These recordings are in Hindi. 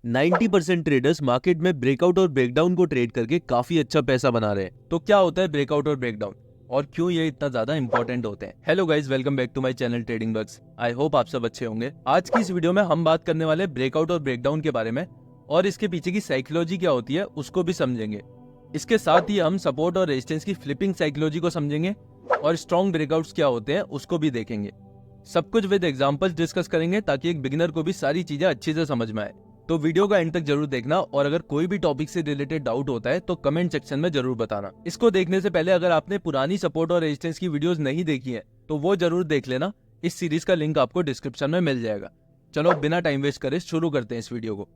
90% ट्रेडर्स मार्केट में ब्रेकआउट और ब्रेकडाउन को ट्रेड करके काफी अच्छा पैसा बना रहे हैं। तो क्या होता है ब्रेकआउट और ब्रेकडाउन और क्यों ये इतना ज्यादा इंपॉर्टेंट होते हैं? Hello guys, welcome back to my channel trading bugs. I hope आप सब अच्छे होंगे। आज की इस वीडियो में हम बात करने वाले ब्रेकआउट और ब्रेकडाउन के बारे में और इसके पीछे की साइकोलॉजी क्या होती है उसको भी समझेंगे। इसके साथ ही हम सपोर्ट और रेजिस्टेंस की फ्लिपिंग साइकोलॉजी को समझेंगे और स्ट्रॉन्ग ब्रेकआउट्स क्या होते हैं उसको भी देखेंगे। सब कुछ विद एग्जांपल्स डिस्कस करेंगे ताकि एक बिगिनर को भी सारी चीजें अच्छे से समझ में आए। तो वीडियो का एंड तक जरूर देखना और अगर कोई भी टॉपिक से रिलेटेड डाउट होता है तो कमेंट सेक्शन में जरूर बताना। इसको देखने से पहले अगर आपने पुरानी सपोर्ट और रेजिस्टेंस की वीडियोस नहीं देखी है तो वो जरूर देख लेना। इस सीरीज का लिंक आपको डिस्क्रिप्शन में मिल जाएगा। चलो बिना टाइम वेस्ट करे शुरू करते हैं इस वीडियो को।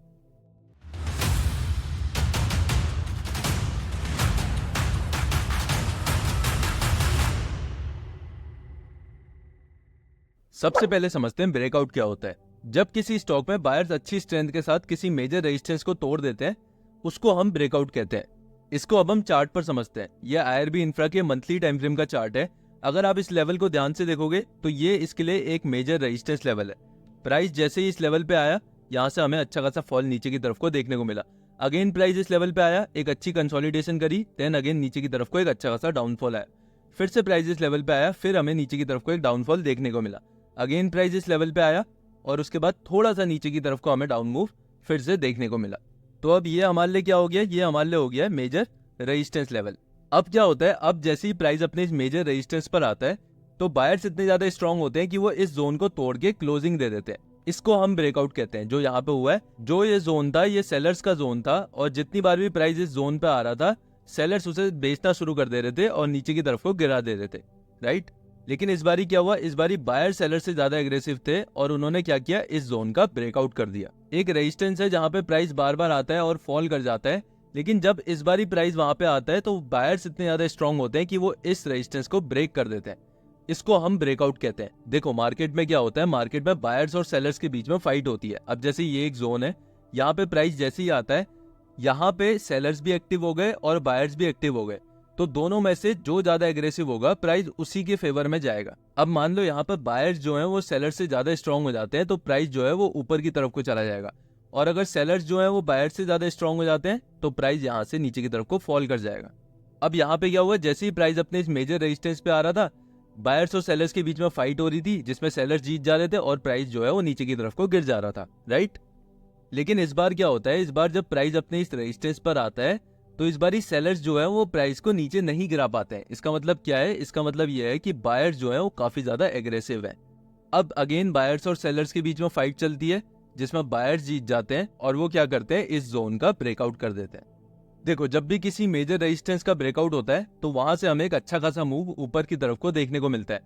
सबसे पहले समझते हैं ब्रेकआउट क्या होता है। जब किसी स्टॉक में बायर्स अच्छी स्ट्रेंथ के साथ किसी मेजर रेजिस्टेंस को तोड़ देते हैं उसको हम ब्रेकआउट कहते हैं। इसको अब हम चार्ट पर समझते हैं। यह आईआरबी इंफ्रा के मंथली टाइम फ्रेम का चार्ट है। अगर आप इस लेवल को ध्यान से देखोगे तो ये इसके लिए एक मेजर रेजिस्टेंस लेवल है। प्राइस जैसे ही इस लेवल पे आया यहाँ से हमें अच्छा खासा फॉल नीचे की तरफ को देखने को मिला। अगेन प्राइस इस लेवल पे आया, एक अच्छी कंसोलिडेशन करी, देन अगेन नीचे की तरफ को एक अच्छा खासा डाउनफॉल आया। फिर से प्राइस इस लेवल पे आया, फिर हमें नीचे की तरफ को एक डाउनफॉल देखने को मिला। अगेन प्राइस इस लेवल पे आया और उसके बाद थोड़ा सा नीचे की तरफ को हमें डाउन मूव फिर से देखने को मिला। तो अब ये हमारे लिए क्या हो गया, ये हमारे लिए हो गया मेजर रेजिस्टेंस लेवल। अब क्या होता है, अब जैसे ही प्राइस अपने इस मेजर रेजिस्टेंस पर आता है तो बायर्स इतने ज्यादा स्ट्रांग होते हैं कि वो इस जोन को तोड़ के क्लोजिंग दे देते हैं। इसको हम ब्रेकआउट कहते हैं। जो यहाँ पे हुआ है, जो ये जोन था ये सेलर्स का जोन था और जितनी बार भी प्राइस इस जोन पे आ रहा था सेलर्स उसे बेचना शुरू कर दे रहे थे और नीचे की तरफ को गिरा दे रहे थे, राइट। लेकिन इस बारी क्या हुआ, इस बारी बायर सेलर से ज्यादा एग्रेसिव थे और उन्होंने क्या किया, इस जोन का ब्रेकआउट कर दिया। एक रेजिस्टेंस है जहां पे प्राइस बार बार आता है और फॉल कर जाता है, लेकिन जब इस बारी प्राइस वहां पे आता है तो बायर्स इतने ज्यादा स्ट्रांग होते हैं कि वो इस रेजिस्टेंस को ब्रेक कर देते हैं। इसको हम ब्रेकआउट कहते हैं। देखो मार्केट में क्या होता है, मार्केट में बायर्स और सेलर्स के बीच में फाइट होती है। अब जैसे ये एक जोन है, यहाँ पे प्राइस जैसे ही आता है यहाँ पे सेलर्स भी एक्टिव हो गए और बायर्स भी एक्टिव हो गए, तो दोनों में से जो ज्यादा एग्रेसिव होगा प्राइस उसी के फेवर में जाएगा। अब मान लो यहाँ पर बायर्स जो है वो सेलर से ज्यादा स्ट्रांग हो जाते हैं तो प्राइस जो है वो ऊपर की तरफ को चला जाएगा, और अगर सेलर्स जो है वो बायर्स से ज्यादा स्ट्रांग हो जाते हैं तो प्राइस यहाँ से नीचे की तरफ को फॉल कर जाएगा। अब यहाँ पे क्या हुआ, जैसे ही प्राइस अपने इस मेजर रेजिस्टेंस पे आ रहा था बायर्स और सेलर्स के बीच में फाइट हो रही थी जिसमें सेलर्स जीत जा रहे थे और प्राइस जो है वो नीचे की तरफ को गिर जा रहा था, राइट। लेकिन इस बार क्या होता है, इस बार जब प्राइस अपने इस रेजिस्टेंस पर आता है तो इस बार सेलर्स जो है वो प्राइस को नीचे नहीं गिरा पाते हैं। इसका मतलब क्या है, इसका मतलब ये है कि बायर्स जो है वो काफी ज्यादा एग्रेसिव है। अब अगेन बायर्स और सेलर्स के बीच में फाइट चलती है जिसमें बायर्स जीत जाते हैं और वो क्या करते हैं, इस जोन का ब्रेकआउट कर देते हैं। देखो जब भी किसी मेजर रेजिस्टेंस का ब्रेकआउट होता है तो वहां से हमें एक अच्छा खासा मूव ऊपर की तरफ को देखने को मिलता है।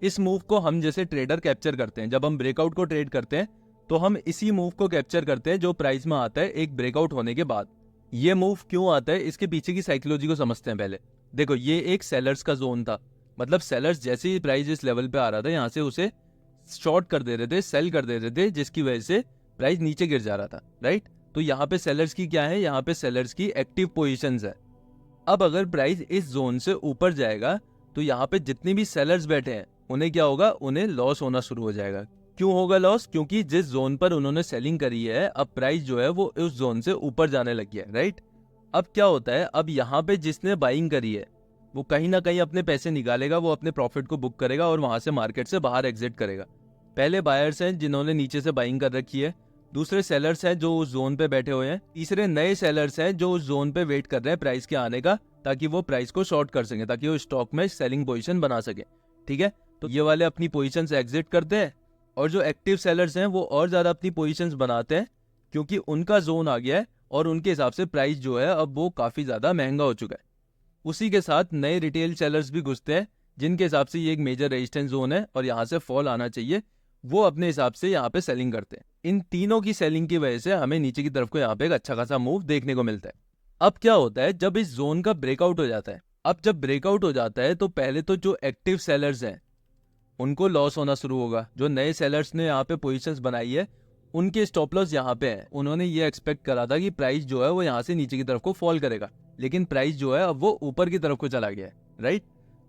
इस मूव को हम जैसे ट्रेडर कैप्चर करते हैं। जब हम ब्रेकआउट को ट्रेड करते हैं तो हम इसी मूव को कैप्चर करते हैं जो प्राइस में आता है एक ब्रेकआउट होने के बाद। ये मूव क्यों आता है, इसके पीछे की साइकोलॉजी को समझते हैं पहले। देखो ये एक सेलर्स का जोन था, मतलब सेलर्स जैसे ही प्राइस इस लेवल पे आ रहा था यहाँ से उसे शॉर्ट कर दे रहे थे, सेल कर दे रहे थे, जिसकी वजह से प्राइस नीचे गिर जा रहा था, राइट। तो यहाँ पे सेलर्स की क्या है, यहाँ पे सेलर्स की एक्टिव पोजीशंस है। अब अगर प्राइस इस जोन से ऊपर जाएगा तो यहाँ पे जितने भी सेलर्स बैठे हैं उन्हें क्या होगा, उन्हें लॉस होना शुरू हो जाएगा। क्यों होगा लॉस, क्योंकि जिस जोन पर उन्होंने सेलिंग करी है अब प्राइस जो है वो उस जोन से ऊपर जाने लगी है, राइट। अब क्या होता है, अब यहाँ पे जिसने बाइंग करी है वो कहीं ना कहीं अपने पैसे निकालेगा, वो अपने प्रॉफिट को बुक करेगा और वहां से मार्केट से बाहर एग्जिट करेगा। पहले बायर्स हैं जिन्होंने नीचे से बाइंग कर रखी है, दूसरे सेलर्स हैं जो उस जोन पे बैठे हुए हैं, तीसरे नए सेलर्स हैं जो उस जोन पे वेट कर रहे हैं प्राइस के आने का ताकि वो प्राइस को शॉर्ट कर सके, ताकि वो स्टॉक में सेलिंग पोजीशन बना सके, ठीक है। तो ये वाले अपनी पोजीशन से एग्जिट करते हैं और जो एक्टिव सेलर्स हैं वो और ज्यादा अपनी पोजीशंस बनाते हैं क्योंकि उनका जोन आ गया है और उनके हिसाब से प्राइस जो है अब वो काफी ज्यादा महंगा हो चुका है। उसी के साथ नए रिटेल सेलर्स भी घुसते हैं जिनके हिसाब से ये एक मेजर रेजिस्टेंस जोन है और यहाँ से फॉल आना चाहिए, वो अपने हिसाब से यहाँ पे सेलिंग करते हैं। इन तीनों की सेलिंग की वजह से हमें नीचे की तरफ को यहाँ पे एक अच्छा खासा मूव देखने को मिलता है। अब क्या होता है, जब इस जोन का ब्रेकआउट हो जाता है, अब जब ब्रेकआउट हो जाता है तो पहले तो जो एक्टिव सेलर्स हैं उनको लॉस होना शुरू होगा। जो नए सेलर्स ने यहाँ पे पोजीशंस बनाई है उनके स्टॉप लॉस यहाँ पे है। उन्होंने ये एक्सपेक्ट करा था कि प्राइस जो है वो यहाँ से नीचे की तरफ को फॉल करेगा, लेकिन प्राइस जो है अब वो ऊपर की तरफ को चला गया है, राइट।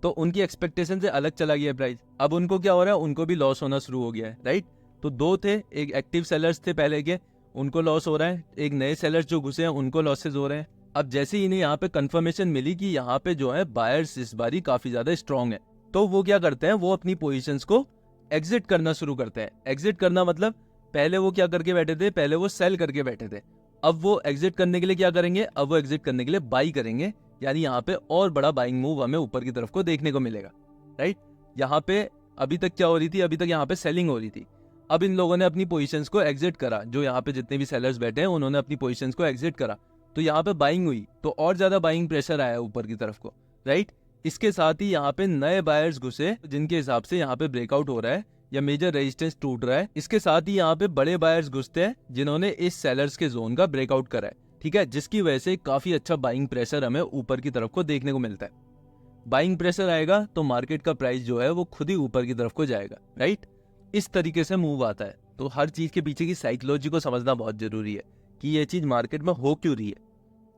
तो उनकी एक्सपेक्टेशन से अलग चला गया है प्राइस। अब उनको क्या हो रहा है, उनको भी लॉस होना शुरू हो गया है, राइट। तो दो थे, एक एक्टिव सेलर्स थे पहले के, उनको लॉस हो रहा है, एक नए सेलर्स जो घुसे हैं उनको लॉसेज हो रहे हैं। अब जैसे ही इन्हें यहाँ पे कंफर्मेशन मिली कि यहाँ पे जो है बायर्स इस बारी काफी ज्यादा स्ट्रांग है, तो वो क्या करते हैं, वो अपनी पोजीशंस को एग्जिट करना शुरू करते हैं। एग्जिट करना मतलब पहले वो क्या करके बैठे थे, पहले वो सेल करके बैठे थे, अब वो एग्जिट करने के लिए क्या करेंगे, अब वो एग्जिट करने के लिए बाई करेंगे। यानी यहाँ पे और बड़ा बाइंग मूव हमें ऊपर की तरफ को देखने को मिलेगा, राइट। यहाँ पे अभी तक क्या हो रही थी, अभी तक यहाँ पे सेलिंग हो रही थी। अब इन लोगों ने अपनी पोजीशंस को एग्जिट करा, जो यहाँ पे जितने भी सेलर्स बैठे हैं उन्होंने अपनी पोजीशंस को एग्जिट करा, तो यहाँ पे बाइंग हुई, तो और ज्यादा बाइंग प्रेशर आया ऊपर की तरफ को, राइट। इसके साथ ही यहाँ पे नए बायर्स घुसे जिनके हिसाब से यहाँ पे ब्रेकआउट हो रहा है या मेजर रेजिस्टेंस टूट रहा है। इसके साथ ही यहाँ पे बड़े बायर्स घुसते हैं जिन्होंने इस सेलर्स के जोन का ब्रेकआउट करा है, ठीक है, जिसकी वजह से काफी अच्छा बाइंग प्रेशर हमें ऊपर की तरफ को देखने को मिलता है। बाइंग प्रेशर आएगा तो मार्केट का प्राइस जो है वो खुद ही ऊपर की तरफ को जाएगा, राइट। इस तरीके से मूव आता है। तो हर चीज के पीछे की साइकोलॉजी को समझना बहुत जरूरी है कि ये चीज मार्केट में हो क्यों रही है,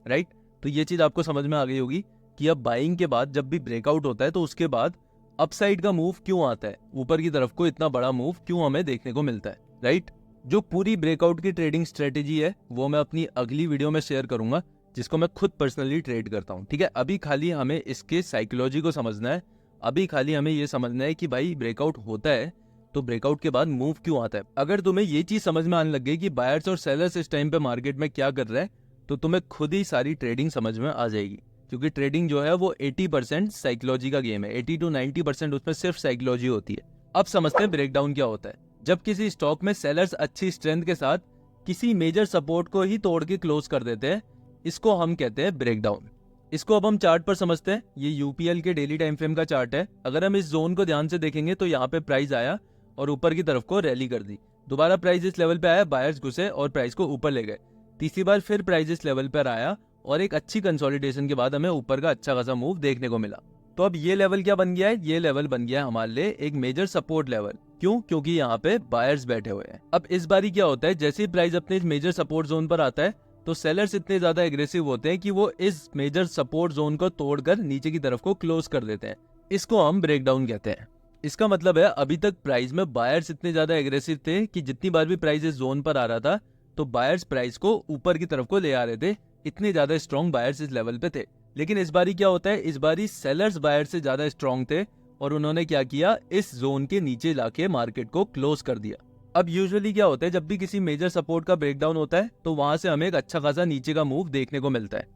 राइट। तो ये चीज आपको समझ में आ गई होगी कि अब बाइंग के बाद जब भी ब्रेकआउट होता है तो उसके बाद अपसाइड का मूव क्यों आता है, ऊपर की तरफ को इतना बड़ा मूव क्यों हमें देखने को मिलता है, राइट। जो पूरी ब्रेकआउट की ट्रेडिंग स्ट्रेटेजी है वो मैं अपनी अगली वीडियो में शेयर करूंगा, जिसको मैं खुद पर्सनली ट्रेड करता हूं, ठीक है। अभी खाली हमें इसके साइकोलॉजी को समझना है, अभी खाली हमें ये समझना है कि भाई ब्रेकआउट होता है तो ब्रेकआउट के बाद मूव क्यों आता है। अगर तुम्हें ये चीज समझ में आने लग गई कि बायर्स और सेलर्स इस टाइम पे मार्केट में क्या कर रहे हैं, तो तुम्हें खुद ही सारी ट्रेडिंग समझ में आ जाएगी, क्योंकि ट्रेडिंग जो है वो 80% साइकोलॉजी का गेम है, 80 to 90% उसमें सिर्फ साइकोलॉजी होती है। अब समझते हैं ब्रेकडाउन क्या होता है। जब किसी स्टॉक में सेलर्स अच्छी स्ट्रेंथ के साथ किसी मेजर सपोर्ट को ही तोड़ के क्लोज कर देते हैं, इसको हम कहते हैं ब्रेकडाउन। इसको अब हम चार्ट पर समझते हैं। ये यूपीएल के डेली टाइम फ्रेम का चार्ट है। अगर हम इस जोन को ध्यान से देखेंगे तो यहाँ पे प्राइस आया और ऊपर की तरफ को रैली कर दी, दोबारा प्राइस इस लेवल पे आया, बायर्स घुसे और प्राइस को ऊपर ले गए, तीसरी बार फिर प्राइस इस लेवल पर आया और एक अच्छी कंसोलिडेशन के बाद हमें ऊपर का अच्छा खासा मूव देखने को मिला। तो अब ये लेवल क्या बन गया है, ये लेवल बन गया है हमारे लिए एक मेजर सपोर्ट लेवल। क्यों? क्योंकि यहाँ पे बायर्स बैठे हुए हैं। अब इस बारी क्या होता है, जैसे ही प्राइस अपने मेजर सपोर्ट जोन पर आता है तो सेलर्स इतने ज्यादा एग्रेसिव होते हैं कि वो इस मेजर सपोर्ट जोन को तोड़कर नीचे की तरफ को क्लोज कर देते हैं। इसको हम ब्रेकडाउन कहते हैं। इसका मतलब है अभी तक प्राइस में बायर्स इतने ज्यादा एग्रेसिव थे कि जितनी बार भी प्राइस इस जोन पर आ रहा था तो बायर्स प्राइस को ऊपर की तरफ को ले आ रहे थे, इतने ज्यादा स्ट्रॉन्ग बायर्स इस लेवल पे थे। लेकिन इस बारी क्या होता है, इस बारी सेलर्स बायर्स से ज्यादा स्ट्रॉन्ग थे और उन्होंने क्या किया, इस जोन के नीचे लाके मार्केट को क्लोज कर दिया। अब यूजुअली क्या होता है, जब भी किसी मेजर सपोर्ट का ब्रेकडाउन होता है तो वहां से हमें एक अच्छा खासा नीचे का मूव देखने को मिलता है,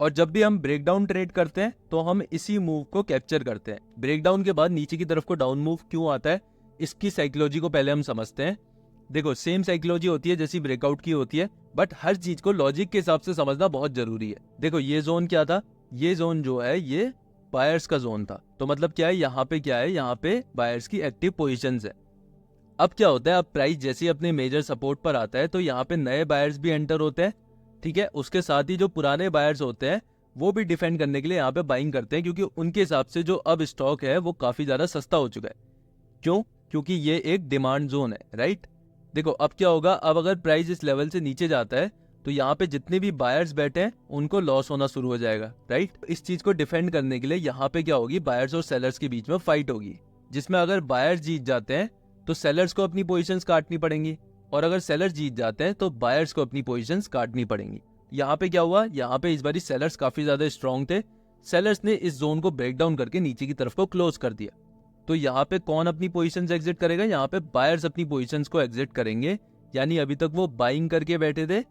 और जब भी हम ब्रेकडाउन ट्रेड करते हैं तो हम इसी मूव को कैप्चर करते हैं। ब्रेकडाउन के बाद नीचे की तरफ को डाउन मूव क्यों आता है, इसकी साइकोलॉजी को पहले हम समझते हैं। देखो, सेम साइकोलॉजी होती है जैसी ब्रेकआउट की होती है, बट हर चीज को लॉजिक के हिसाब से समझना बहुत जरूरी है। देखो, ये जोन क्या था, ये जोन जो है ये बायर्स का जोन था, तो मतलब क्या है, यहाँ पे क्या है, यहाँ पे बायर्स की एक्टिव पोजीशंस है। अब क्या होता है, अब प्राइस जैसे ही अपने मेजर सपोर्ट पर आता है तो यहाँ पे नए बायर्स भी एंटर होते हैं, ठीक है। उसके साथ ही जो पुराने बायर्स होते हैं वो भी डिफेंड करने के लिए यहाँ पे बाइंग करते हैं, क्योंकि उनके हिसाब से जो अब स्टॉक है वो काफी ज्यादा सस्ता हो चुका है। क्यों? क्योंकि ये एक डिमांड जोन है, राइट। देखो, अब क्या होगा, अब अगर प्राइस इस लेवल से नीचे जाता है तो यहाँ पे जितने भी बायर्स बैठे हैं उनको लॉस होना शुरू हो जाएगा, राइट। इस चीज को डिफेंड करने के लिए यहाँ पे क्या होगी, बायर्स और सेलर्स के बीच में फाइट होगी, जिसमें अगर बायर्स जीत जाते हैं तो सेलर्स को अपनी पोजीशंस काटनी पड़ेंगी, और अगर सेलर्स जीत जाते हैं तो बायर्स को अपनी पोजीशंस काटनी पड़ेंगी। यहाँ पे क्या हुआ, यहाँ पे इस बारी सेलर्स काफी ज्यादा स्ट्रॉन्ग थे, सेलर्स ने इस जोन को ब्रेक डाउन करके नीचे की तरफ को क्लोज कर दिया। तो यहाँ पे कौन अपनी पोजीशंस एग्जिट करेगा, यहाँ पे बायर्स अपनी पोजीशंस को एग्जिट करेंगे। यानी अभी तक वो बाइंग करके बैठे थे,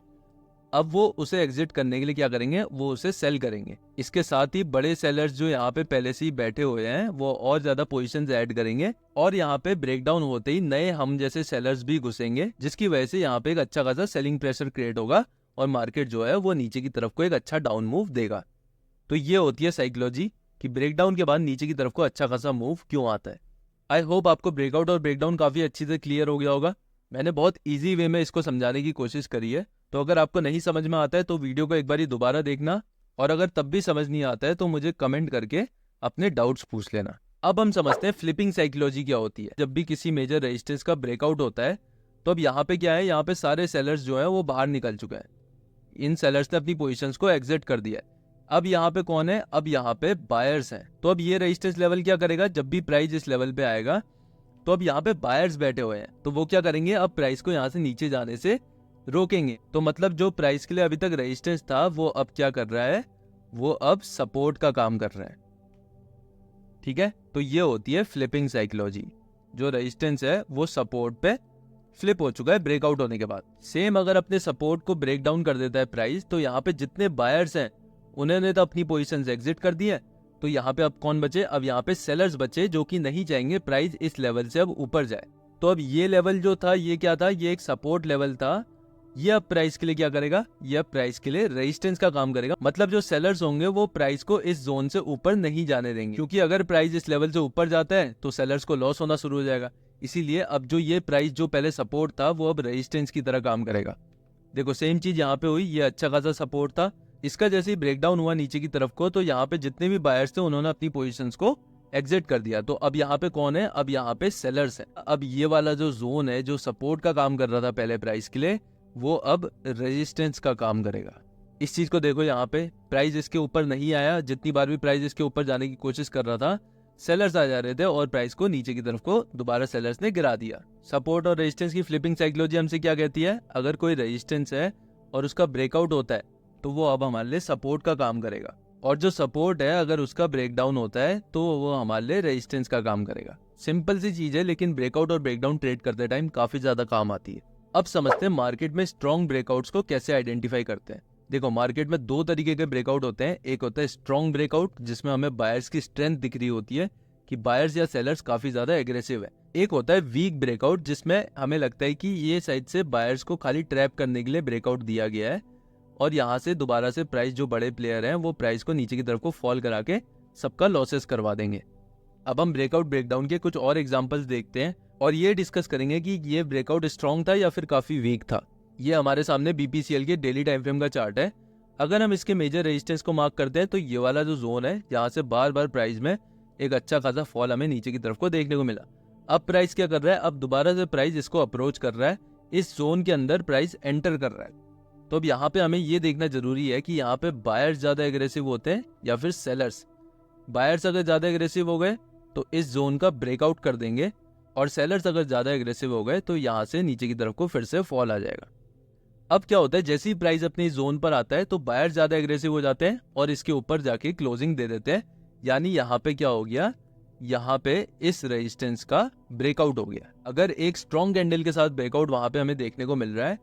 अब वो उसे एग्जिट करने के लिए क्या करेंगे, वो उसे सेल करेंगे। इसके साथ ही बड़े सेलर्स जो यहाँ पे पहले से ही बैठे हुए हैं वो और ज्यादा पोजीशंस ऐड करेंगे, और यहाँ पे ब्रेकडाउन होते ही नए हम जैसे सेलर्स भी घुसेंगे, जिसकी वजह से यहाँ पे एक अच्छा खासा सेलिंग प्रेशर क्रिएट होगा और मार्केट जो है वो नीचे की तरफ को एक अच्छा डाउन मूव देगा। तो ये होती है साइकोलॉजी कि ब्रेकडाउन के बाद नीचे की तरफ को अच्छा खासा मूव क्यों आता है। आई होप आपको ब्रेकआउट और ब्रेकडाउन काफी अच्छी से क्लियर हो गया होगा। मैंने बहुत इजी वे में इसको समझाने की कोशिश करी है, तो अगर आपको नहीं समझ में आता है तो वीडियो को एक बार दोबारा देखना, और अगर तब भी समझ नहीं आता है तो मुझे कमेंट करके अपने डाउट्स पूछ लेना। अब हम समझते हैं फ्लिपिंग साइकोलॉजी क्या होती है। जब भी किसी मेजर रेजिस्टेंस का ब्रेकआउट होता है तो अब यहाँ पे क्या है, यहाँ पे सारे सेलर्स जो है वो बाहर निकल चुके हैं, इन सेलर्स ने अपनी पोजीशंस को एग्जिट कर दिया है। अब यहाँ पे कौन है, अब यहाँ पे बायर्स हैं। तो अब ये रेजिस्टेंस लेवल क्या करेगा, जब भी प्राइस इस लेवल पे आएगा तो अब यहाँ पे बायर्स बैठे हुए हैं, तो वो क्या करेंगे, अब प्राइस को यहाँ से नीचे जाने से रोकेंगे। तो मतलब जो प्राइस के लिए अभी तक रेजिस्टेंस था वो अब क्या कर रहा है, वो अब सपोर्ट का काम कर रहा है। ठीक है, तो ये होती है फ्लिपिंग साइकोलॉजी। जो रेजिस्टेंस है वो सपोर्ट पे फ्लिप हो चुका है ब्रेकआउट होने के बाद। सेम अगर अपने सपोर्ट को ब्रेक डाउन कर देता है प्राइस, तो यहाँ पे जितने बायर्स हैं उन्होंने तो अपनी पोजीशन एग्जिट कर दी है। तो यहाँ पे अब कौन बचे, अब यहाँ पे सेलर्स बचे जो कि नहीं चाहेंगे प्राइस इस लेवल से अब ऊपर जाए। तो अब ये लेवल जो था ये क्या था, ये एक सपोर्ट लेवल था। ये अब प्राइस के लिए क्या करेगा, ये अब प्राइस के लिए रेजिस्टेंस का काम करेगा। मतलब जो सेलर्स होंगे वो प्राइस को इस जोन से ऊपर नहीं जाने देंगे, क्योंकि अगर प्राइस इस लेवल से ऊपर जाता है तो सेलर्स को लॉस होना शुरू हो जाएगा। इसीलिए अब जो ये प्राइस जो पहले सपोर्ट था वो अब रेजिस्टेंस की तरह काम करेगा। देखो सेम चीज यहाँ पे हुई, ये अच्छा खासा सपोर्ट था, इसका जैसे ही ब्रेकडाउन हुआ नीचे की तरफ को, तो यहाँ पे जितने भी बायर्स थे उन्होंने अपनी पोजीशंस को एग्जिट कर दिया। तो अब यहाँ पे कौन है, अब यहाँ पे सेलर्स है। अब ये वाला जो जोन है जो सपोर्ट का काम कर रहा था पहले प्राइस के लिए, वो अब रेजिस्टेंस का काम करेगा। इस चीज को देखो, यहाँ पे प्राइस इसके ऊपर नहीं आया, जितनी बार भी प्राइस इसके ऊपर जाने की कोशिश कर रहा था सेलर्स आ जा रहे थे और प्राइस को नीचे की तरफ को दोबारा सेलर्स ने गिरा दिया। सपोर्ट और रेजिस्टेंस की फ्लिपिंग साइकोलॉजी हमसे क्या कहती है, अगर कोई रेजिस्टेंस है और उसका ब्रेकआउट होता है तो वो अब हमारे लिए सपोर्ट का काम करेगा, और जो सपोर्ट है अगर उसका ब्रेकडाउन होता है तो वो हमारे लिए रेजिस्टेंस का काम करेगा। सिंपल सी चीज है, लेकिन ब्रेकआउट और ब्रेकडाउन ट्रेड करते टाइम काफी ज्यादा काम आती है। अब समझते हैं मार्केट में स्ट्रॉन्ग ब्रेकआउट्स को कैसे आइडेंटिफाई करते हैं। देखो मार्केट में दो तरीके के ब्रेकआउट होते हैं। एक होता है स्ट्रॉन्ग ब्रेकआउट जिसमें हमें बायर्स की स्ट्रेंथ दिख रही होती है कि बायर्स या सेलर्स काफी ज्यादा एग्रेसिव है। एक होता है वीक ब्रेकआउट जिसमें हमें लगता है कि ये साइड से बायर्स को खाली ट्रैप करने के लिए ब्रेकआउट दिया गया है और यहाँ से दोबारा से प्राइस जो बड़े प्लेयर हैं वो प्राइस को नीचे की तरफ को फॉल करा के सबका लॉसेस करवा देंगे। अब हम ब्रेकआउट ब्रेकडाउन के कुछ और एग्जांपल्स देखते हैं और ये डिस्कस करेंगे कि ये ब्रेकआउट स्ट्रॉन्ग था या फिर काफी वीक था। ये हमारे सामने बीपीसीएल के डेली टाइम फ्रेम का चार्ट है। अगर हम इसके मेजर रेजिस्टेंस को मार्क करते हैं तो ये वाला जो जोन है, यहाँ से बार बार प्राइस में एक अच्छा खासा फॉल हमें नीचे की तरफ को देखने को मिला। अब प्राइस क्या कर रहा है, अब दोबारा से प्राइस इसको अप्रोच कर रहा है, इस जोन के अंदर प्राइस एंटर कर रहा है। तो अब यहाँ पे हमें ये देखना जरूरी है कि यहाँ पे बायर्स ज्यादा एग्रेसिव होते हैं या फिर सेलर्स। बायर्स अगर ज्यादा एग्रेसिव हो गए तो इस जोन का ब्रेकआउट कर देंगे, और सेलर्स अगर ज्यादा एग्रेसिव हो गए तो यहाँ से नीचे की तरफ को फिर से फॉल आ जाएगा। अब क्या होता है, जैसे ही प्राइस अपनी जोन पर आता है तो बायर्स ज्यादा एग्रेसिव हो जाते हैं और इसके ऊपर जाके क्लोजिंग दे देते हैं। यानी यहाँ पे क्या हो गया, यहाँ पे इस रेजिस्टेंस का ब्रेकआउट हो गया। अगर एक स्ट्रॉन्ग कैंडल के साथ ब्रेकआउट वहां पे हमें देखने को मिल रहा है,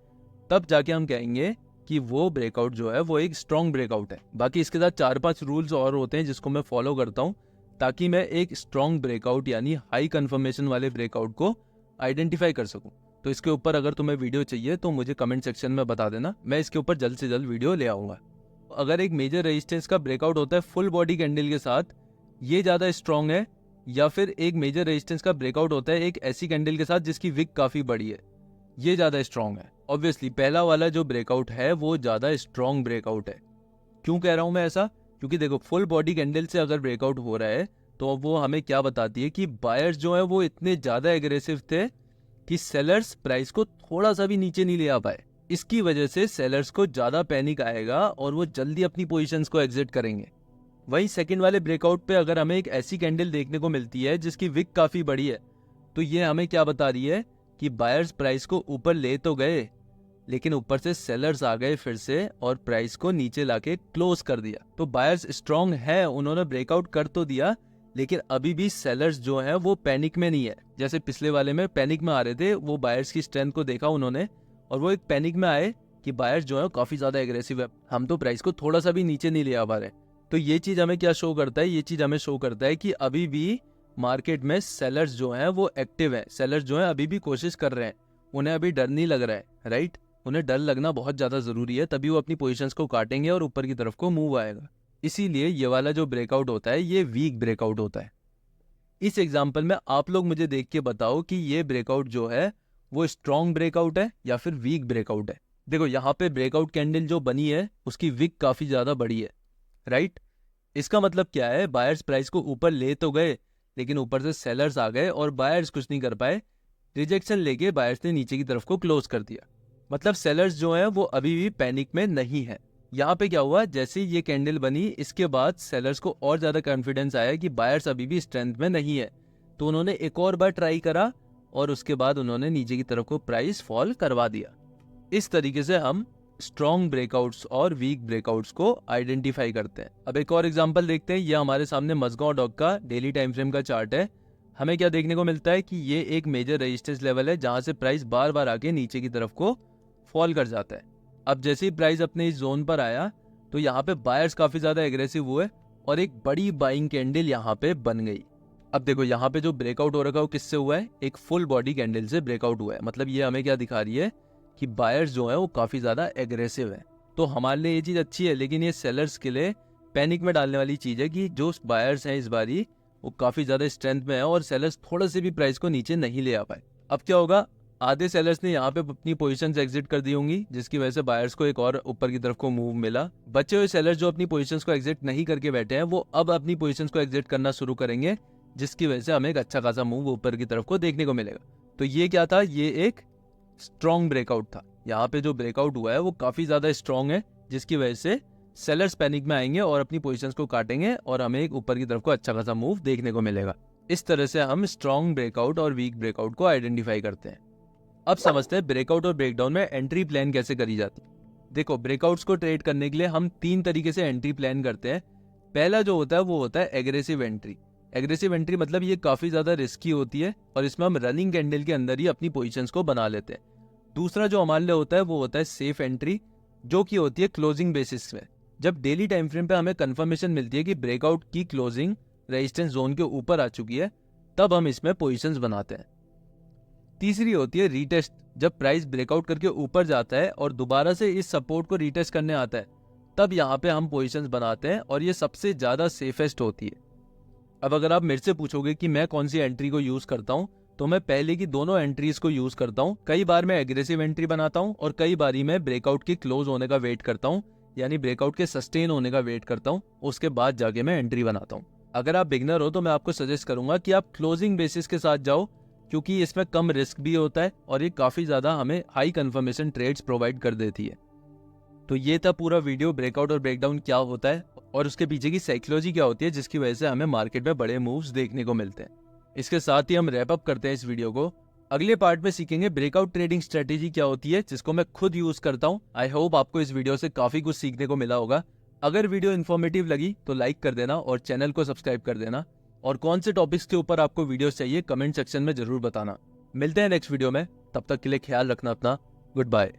तब जाके हम कहेंगे कि वो ब्रेकआउट जो है वो एक स्ट्रॉन्ग ब्रेकआउट है। बाकी इसके साथ 4-5 रूल्स और होते हैं जिसको मैं फॉलो करता हूँ ताकि मैं एक स्ट्रॉन्ग ब्रेकआउट यानी हाई कंफर्मेशन वाले ब्रेकआउट को आइडेंटिफाई कर सकूं। तो इसके ऊपर अगर तुम्हें वीडियो चाहिए तो मुझे कमेंट सेक्शन में बता देना, मैं इसके ऊपर जल्द से जल्द वीडियो ले आऊंगा। अगर एक मेजर रेजिस्टेंस का ब्रेकआउट होता है फुल बॉडी कैंडल के साथ, ये ज्यादा स्ट्रॉन्ग है, या फिर एक मेजर रेजिस्टेंस का ब्रेकआउट होता है एक ऐसी कैंडल के साथ जिसकी विक काफी बड़ी है, ये ज्यादा स्ट्रॉन्ग है। ऑब्वियसली पहला वाला जो ब्रेकआउट है वो ज्यादा स्ट्रॉन्ग ब्रेकआउट है। क्यों कह रहा हूं मैं ऐसा, क्योंकि देखो फुल बॉडी कैंडल से अगर ब्रेकआउट हो रहा है तो वो हमें क्या बताती है कि बायर्स जो है वो इतने ज्यादा एग्रेसिव थे कि सेलर्स प्राइस को थोड़ा सा भी नीचे नहीं ले आ पाए। इसकी वजह से सेलर्स को ज्यादा पैनिक आएगा और वो जल्दी अपनी पोजीशंस को एग्जिट करेंगे। वहीं सेकंड वाले ब्रेकआउट पे अगर हमें एक ऐसी कैंडल देखने को मिलती है जिसकी विक काफी बड़ी है, तो ये हमें क्या बता रही है कि बायर्स प्राइस को ऊपर ले तो गए, लेकिन ऊपर से सेलर्स आ गए फिर से और प्राइस को नीचे लाके क्लोज कर दिया। तो बायर्स स्ट्रॉन्ग है, उन्होंने ब्रेकआउट कर तो दिया, लेकिन अभी भी सेलर्स जो हैं वो पैनिक में नहीं है। जैसे पिछले वाले में पैनिक में आ रहे थे, वो बायर्स की स्ट्रेंथ को देखा उन्होंने और वो एक पैनिक में आए कि बायर्स जो है काफी ज्यादा एग्रेसिव है, हम तो प्राइस को थोड़ा सा भी नीचे नहीं ले आ पा रहे। तो ये चीज हमें क्या शो करता है, ये चीज हमें शो करता है कि अभी भी मार्केट में सेलर्स जो हैं वो एक्टिव है, सेलर्स जो हैं अभी भी कोशिश कर रहे हैं, उन्हें अभी डर नहीं लग रहा है, राइट। उन्हें डर लगना बहुत ज्यादा जरूरी है, तभी वो अपनी पोजीशंस को काटेंगे और ऊपर की तरफ को मूव आएगा। इसीलिए ये वाला जो ब्रेकआउट होता है ये वीक ब्रेकआउट होता है। इस एग्जांपल में आप लोग मुझे देख के बताओ कि ये ब्रेकआउट जो है वो स्ट्रॉन्ग ब्रेकआउट है या फिर वीक ब्रेकआउट है। देखो यहाँ पे ब्रेकआउट कैंडल जो बनी है उसकी विक काफी ज्यादा बड़ी है, राइट। इसका मतलब क्या है, बायर्स प्राइस को ऊपर ले तो गए, लेकिन ऊपर से सेलर्स आ गए और बायर्स कुछ नहीं कर पाए, रिजेक्शन लेके बायर्स ने नीचे की तरफ को क्लोज कर दिया। मतलब सेलर्स जो है वो अभी भी पैनिक में नहीं है। यहाँ पे क्या हुआ, जैसे ये कैंडल बनी इसके बाद सेलर्स को और ज्यादा कॉन्फिडेंस आया कि बायर्स अभी भी स्ट्रेंथ में नहीं है, तो उन्होंने एक और बार ट्राई करा और उसके बाद उन्होंने नीचे की तरफ को प्राइस फॉल करवा दिया। इस तरीके से हम स्ट्रॉन्ग ब्रेकआउट्स और वीक ब्रेकआउट्स को आइडेंटिफाई करते हैं। अब एक और एग्जांपल देखते हैं। ये हमारे सामने मज़गांव डॉग का डेली टाइम फ्रेम का चार्ट है। हमें क्या देखने को मिलता है कि ये एक मेजर रेजिस्टेंस लेवल है जहां से प्राइस बार बार आके नीचे की तरफ को फॉल कर जाता है। अब जैसे ही प्राइस अपने इस जोन पर आया तो यहाँ पे बायर्स काफी ज्यादा एग्रेसिव हुए और एक बड़ी बाइंग कैंडल यहाँ पे बन गई। अब देखो यहाँ पे जो ब्रेकआउट हो रखा है वो किससे हुआ है, एक फुल बॉडी कैंडल से ब्रेकआउट हुआ है। मतलब ये हमें क्या दिखा रही है कि बायर्स जो है वो काफी ज्यादा एग्रेसिव है। तो हमारे लिए ये चीज अच्छी है, लेकिन ये सेलर्स के लिए पैनिक में डालने वाली चीज है कि जो बायर्स हैं इस बारी वो काफी ज्यादा स्ट्रेंथ में है और सेलर्स थोड़ा से भी प्राइस को नीचे नहीं ले आ पाए। अब क्या होगा, आधे सेलर्स ने यहाँ पे अपनी पोजीशंस एग्जिट कर दी होंगी जिसकी वजह से बायर्स को एक और ऊपर की तरफ को मूव मिला। बचे हुए सेलर्स जो अपनी पोजीशंस को एग्जिट नहीं करके बैठे हैं वो अब अपनी पोजीशंस को एग्जिट करना शुरू करेंगे, जिसकी वजह से हमें एक अच्छा खासा मूव ऊपर की तरफ को देखने को मिलेगा। तो ये क्या था, ये एक स्ट्रॉन्ग ब्रेकआउट था। यहाँ पे जो ब्रेकआउट हुआ है वो काफी ज्यादा स्ट्रॉन्ग है, जिसकी वजह से सेलर्स पैनिक में आएंगे और अपनी पोजीशंस को काटेंगे और हमें एक ऊपर की तरफ को अच्छा खासा मूव देखने को मिलेगा। इस तरह से हम स्ट्रॉन्ग ब्रेकआउट और वीक ब्रेकआउट को आइडेंटिफाई करते हैं। अब समझते हैं ब्रेकआउट और ब्रेकडाउन में एंट्री प्लान कैसे करी जाती है। देखो, ब्रेकआउट्स को ट्रेड करने के लिए हम 3 तरीके से एंट्री प्लान करते हैं। पहला जो होता है वो होता है एग्रेसिव एंट्री। एग्रेसिव एंट्री मतलब ये काफी ज्यादा रिस्की होती है और इसमें हम रनिंग कैंडल के अंदर ही अपनी पोजीशंस को बना लेते हैं। दूसरा जो हमारे लिए होता है वो होता है सेफ एंट्री, जो कि होती है क्लोजिंग बेसिस पे। जब डेली टाइम फ्रेम पे हमें कंफर्मेशन मिलती है कि ब्रेकआउट की क्लोजिंग रेजिस्टेंस जोन के ऊपर आ चुकी है, तब हम इसमें पोजीशंस बनाते हैं। तीसरी होती है रीटेस्ट। जब प्राइस ब्रेकआउट करके ऊपर जाता है और दोबारा से इस सपोर्ट को रीटेस्ट करने आता है, तब यहाँ पे हम पोजीशंस बनाते हैं और ये सबसे ज्यादा सेफेस्ट होती है। अब अगर आप मेरे से पूछोगे कि मैं कौन सी एंट्री को यूज करता हूँ, तो मैं पहले की दोनों एंट्रीज को यूज करता हूँ। कई बार मैं एग्रेसिव एंट्री बनाता हूँ और कई बारी मैं ब्रेकआउट की क्लोज होने का वेट करता हूँ, यानी ब्रेकआउट के सस्टेन होने का वेट करता हूँ, उसके बाद जाके मैं एंट्री बनाता हूँ। अगर आप बिगनर हो तो मैं आपको सजेस्ट करूंगा कि आप क्लोजिंग बेसिस के साथ जाओ, क्योंकि इसमें कम रिस्क भी होता है और ये काफी ज्यादा हमें हाई कंफर्मेशन ट्रेड्स प्रोवाइड कर देती है। तो ये था पूरा वीडियो, ब्रेकआउट और ब्रेकडाउन क्या होता है और उसके पीछे की साइकोलॉजी क्या होती है, जिसकी वजह से हमें मार्केट में बड़े मूव्स देखने को मिलते हैं। इसके साथ ही हम रैप अप करते हैं इस वीडियो को। अगले पार्ट में सीखेंगे ब्रेकआउट ट्रेडिंग स्ट्रेटेजी क्या होती है, जिसको मैं खुद यूज करता हूँ। आई होप आपको इस वीडियो से काफी कुछ सीखने को मिला होगा। अगर वीडियो इन्फॉर्मेटिव लगी तो लाइक कर देना और चैनल को सब्सक्राइब कर देना। और कौन से टॉपिक्स के ऊपर आपको वीडियोस चाहिए कमेंट सेक्शन में जरूर बताना। मिलते हैं नेक्स्ट वीडियो में, तब तक के लिए ख्याल रखना अपना। Good bye.